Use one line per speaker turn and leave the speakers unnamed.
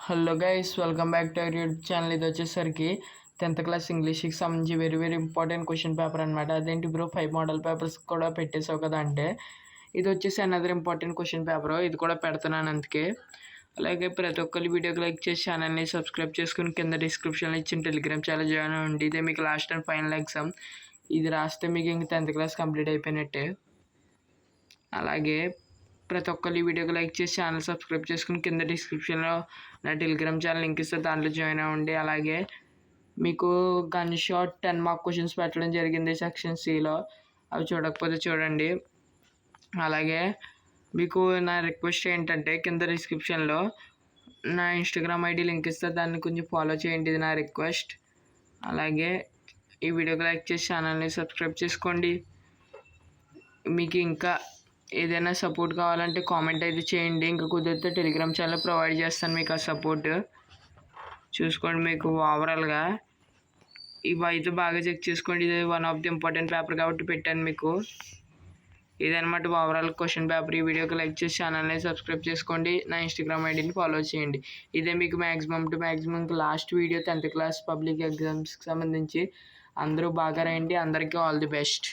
Hello guys, welcome back to our YouTube channel. ఇది వచ్చేసరికి 10th class ఇంగ్లీష్కి సంబంధించి very important question paper అనమాట. అదేంటి బ్రో 5 మోడల్ పేపర్స్ కూడా పెట్టేసావు కదా అంటే, ఇది వచ్చేసి అనదర్ ఇంపార్టెంట్ క్వశ్చన్ పేపర్. ఇది కూడా పెడుతున్నాను అందుకే. అలాగే ప్రతి ఒక్కరి వీడియోకి లైక్ చేసి ఛానల్ని సబ్స్క్రైబ్ చేసుకుని కింద డిస్క్రిప్షన్లో ఇచ్చిన టెలిగ్రామ్ ఛానల్ జాయిన్ అవ్వండి. ఇదే మీకు లాస్ట్ అండ్ ఫైనల్ ఎగ్జామ్. ఇది రాస్తే మీకు ఇంక 10th క్లాస్ కంప్లీట్ అయిపోయినట్టే. అలాగే ప్రతి ఒక్కరు ఈ వీడియోకి లైక్ చేసి ఛానల్ సబ్స్క్రైబ్ చేసుకుని కింద డిస్క్రిప్షన్లో నా టెలిగ్రామ్ ఛానల్ లింక్ ఇస్తే దాంట్లో జాయిన్ అవ్వండి. అలాగే మీకు గన్ షాట్ 10 మార్క్ క్వశ్చన్స్ పెట్టడం జరిగింది సెక్షన్ సిలో. అవి చూడకపోతే చూడండి. అలాగే మీకు నా రిక్వెస్ట్ ఏంటంటే కింద డిస్క్రిప్షన్లో నా ఇన్స్టాగ్రామ్ ఐడి లింక్ ఇస్తే దాన్ని కొంచెం ఫాలో చేయండి. ఇది నా రిక్వెస్ట్. అలాగే ఈ వీడియోకి లైక్ చేసి ఛానల్ని సబ్స్క్రైబ్ చేసుకోండి. మీకు ఇంకా ఏదైనా సపోర్ట్ కావాలంటే కామెంట్ అయితే చేయండి. ఇంకా కుదిరితే టెలిగ్రామ్ ఛానల్ ప్రొవైడ్ చేస్తాను మీకు ఆ సపోర్ట్. చూసుకోండి, మీకు ఓవరాల్గా ఇవి అయితే బాగా చెక్ చేసుకోండి. ఇది one of the important paper కాబట్టి పెట్టాను మీకు. ఇదనమాట ఓవరాల్ క్వశ్చన్ పేపర్. ఈ వీడియోకి లైక్ చేసి ఛానల్ని సబ్స్క్రైబ్ చేసుకోండి. నా ఇన్స్టాగ్రామ్ ఐడిని ఫాలో చేయండి. ఇదే మీకు maximum last video 10th class public ఎగ్జామ్స్కి సంబంధించి. అందరూ బాగా రాయండి. అందరికీ ఆల్ ది బెస్ట్.